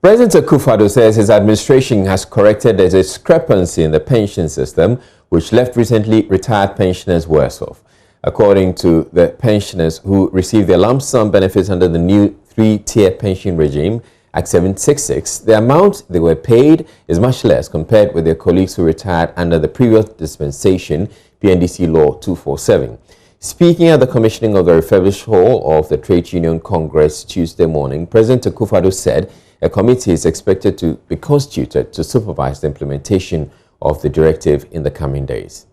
President Akufo-Addo says his administration has corrected the discrepancy in the pension system, which left recently retired pensioners worse off. According to the pensioners who receive their lump sum benefits under the new three-tier pension regime, Act 766, the amount they were paid is much less compared with their colleagues who retired under the previous dispensation, PNDC Law 247. Speaking at the commissioning of the refurbished hall of the Trade Union Congress Tuesday morning, President Akufo-Addo said a committee is expected to be constituted to supervise the implementation of the directive in the coming days.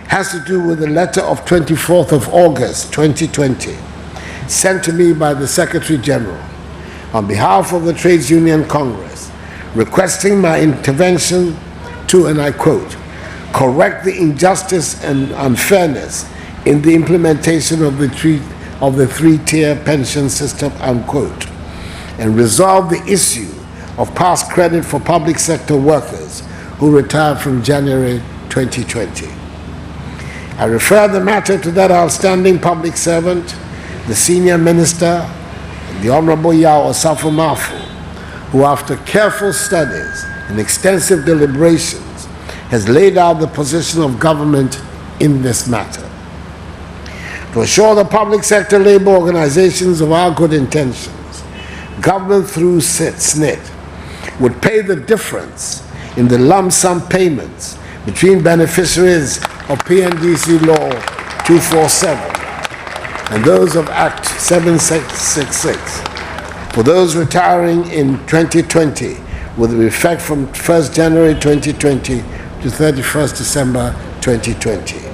Has to do with the letter of 24th of August 2020 sent to me by the Secretary General on behalf of the Trades Union Congress, requesting my intervention to, and I quote, correct the injustice and unfairness in the implementation of the three-tier pension system, unquote, and resolve the issue of past credit for public sector workers who retired from January 2020. I refer the matter to that outstanding public servant, the senior minister, the Honorable Yao Osafo-Mafu, who after careful studies and extensive deliberations has laid out the position of government in this matter. To assure the public sector labor organizations of our good intentions, government through SNIT would pay the difference in the lump sum payments between beneficiaries of PNDC Law 247 and those of Act 766 for those retiring in 2020 with effect from 1st January 2020 to 31st December 2020.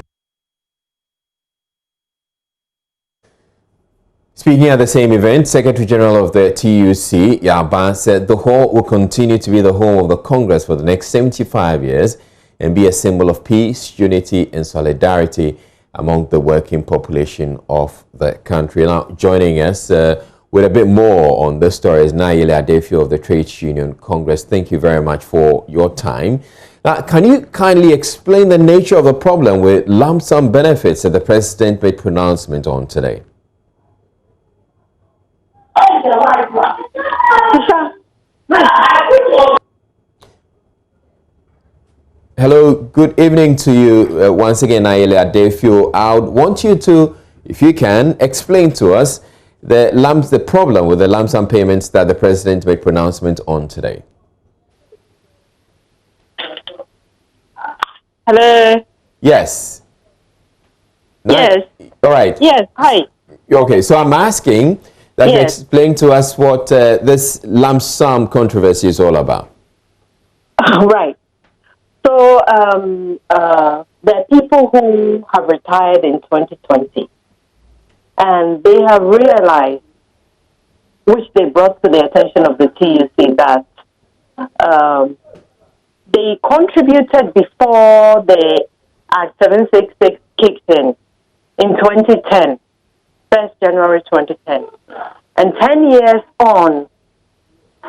Speaking at the same event, Secretary General of the TUC, Yaba, said the hall will continue to be the home of the Congress for the next 75 years and be a symbol of peace, unity and solidarity among the working population of the country. Now, joining us with a bit more on this story is Nayele Adefio of the Trade Union Congress. Thank you very much for your time. Now, can you kindly explain the nature of the problem with lump sum benefits that the President made pronouncement on today? Hello, good evening to you once again, Nayele Adefio. I would want you to, if you can, explain to us the problem with the lump sum payments that the President made pronouncement on today. Hello. Yes. Yes. All right. Yes. Hi. Okay, so I'm asking that you explain to us what this lump sum controversy is all about. Right. So there are people who have retired in 2020, and they have realized, which they brought to the attention of the TUC, that they contributed before the Act 766 kicked in 2010. 1st January 2010. And 10 years on,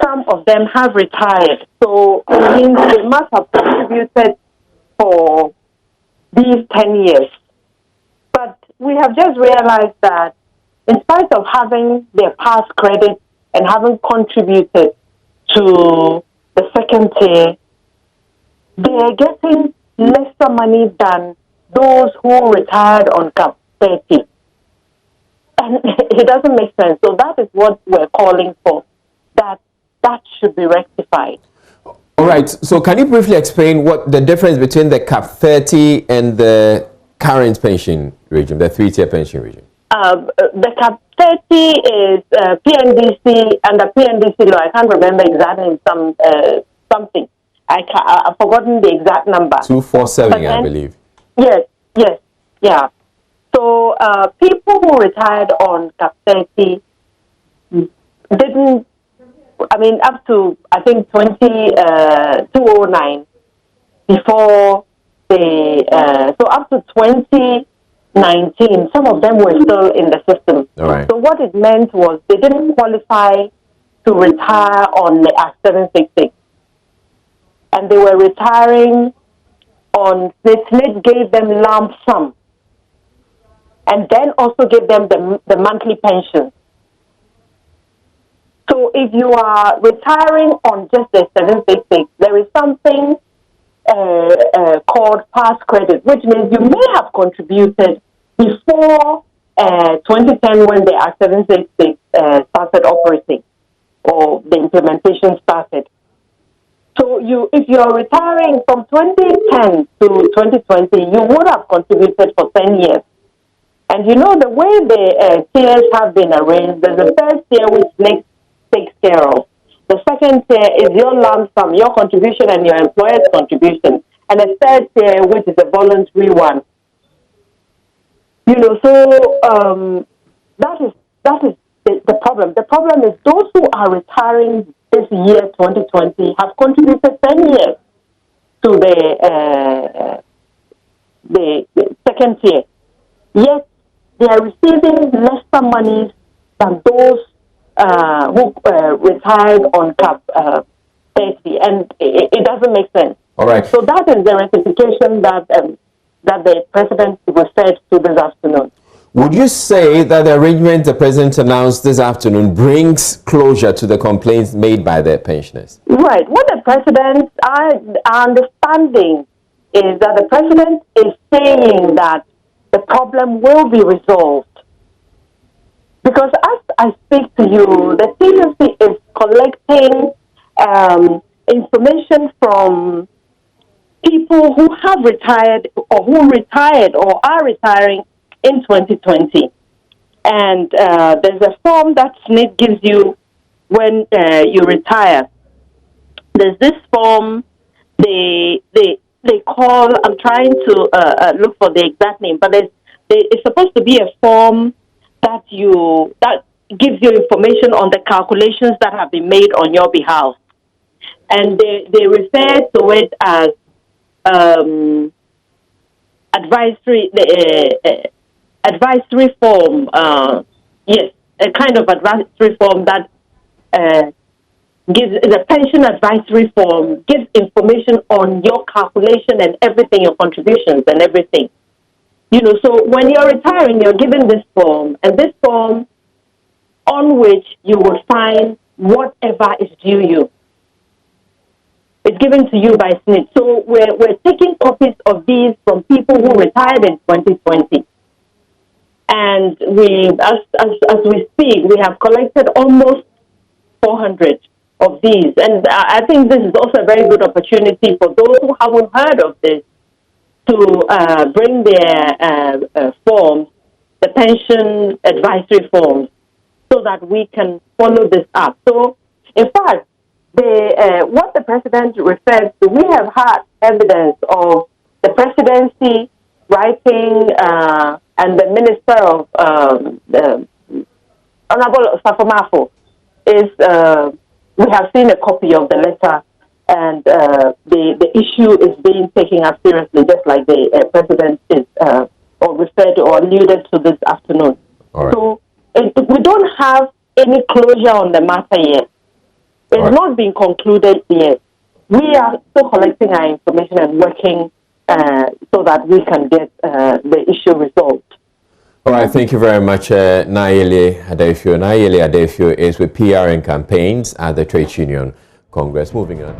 some of them have retired. So it means they must have contributed for these 10 years. But we have just realized that in spite of having their past credit and having contributed to the second tier, they are getting lesser money than those who retired on Cap 30. And it doesn't make sense. So that is what we're calling for, that should be rectified. All right. So can you briefly explain what the difference between the Cap 30 and the current pension regime, the three-tier pension regime? The Cap 30 is PNDC, under PNDC law. I can't remember exactly something. I've forgotten the exact number. 247, I believe. Yes, yeah. So people who retired on Cap 30 didn't, up to, I think, 2009, before so up to 2019, some of them were still in the system. All right. So what it meant was they didn't qualify to retire on the Act 766. And they were retiring on, SNIT gave them lump sum, and then also give them the monthly pension. So So if you are retiring on just a 766, there is something called past credit, which means you may have contributed before 2010 when the Act 766 started operating or the implementation started. So if you are retiring from 2010 to 2020, you would have contributed for 10 years. And you know the way the tiers have been arranged, there's a first tier which NIC takes care of. The second tier is your lump sum, your contribution and your employer's contribution. And a third tier which is a voluntary one. You know, so that is the problem. The problem is those who are retiring this year, 2020, have contributed 10 years to the second tier. Yet they are receiving lesser money than those who retired on cap 30, and it doesn't make sense. All right. So that is the rectification that the president referred to this afternoon. Would you say that the arrangement the president announced this afternoon brings closure to the complaints made by the pensioners? Right. What the president, our understanding is that the president is saying that the problem will be resolved. Because as I speak to you, the TUC is collecting information from people who have retired or who retired or are retiring in 2020. And there's a form that SNIT gives you when you retire. There's this form they call, I'm trying to look for the exact name, but it's supposed to be a form that gives you information on the calculations that have been made on your behalf. And they refer to it as advisory form. Yes, a kind of advisory form that gives the pension advisory form, gives information on your calculation and everything, your contributions and everything. You know, so when you're retiring, you're given this form, and this form on which you will find whatever is due you. It's given to you by SNIT. So we're taking copies of these from people who retired in 2020. And as we speak, we have collected almost 400 of these. And I think this is also a very good opportunity for those who haven't heard of this to bring their forms, the pension advisory forms, so that we can follow this up. So, in fact, what the president refers to, we have had evidence of the presidency writing and the minister of Honorable Safomafo is we have seen a copy of the letter, and the issue is being taken up seriously, just like the president is or referred or alluded to this afternoon. Right. So we don't have any closure on the matter yet. It's right. not been concluded yet. We are still collecting our information and working so that we can get the issue resolved. All right, thank you very much, Nayeli Adefio. Nayeli Adefio is with PR and campaigns at the Trade Union Congress. Moving on.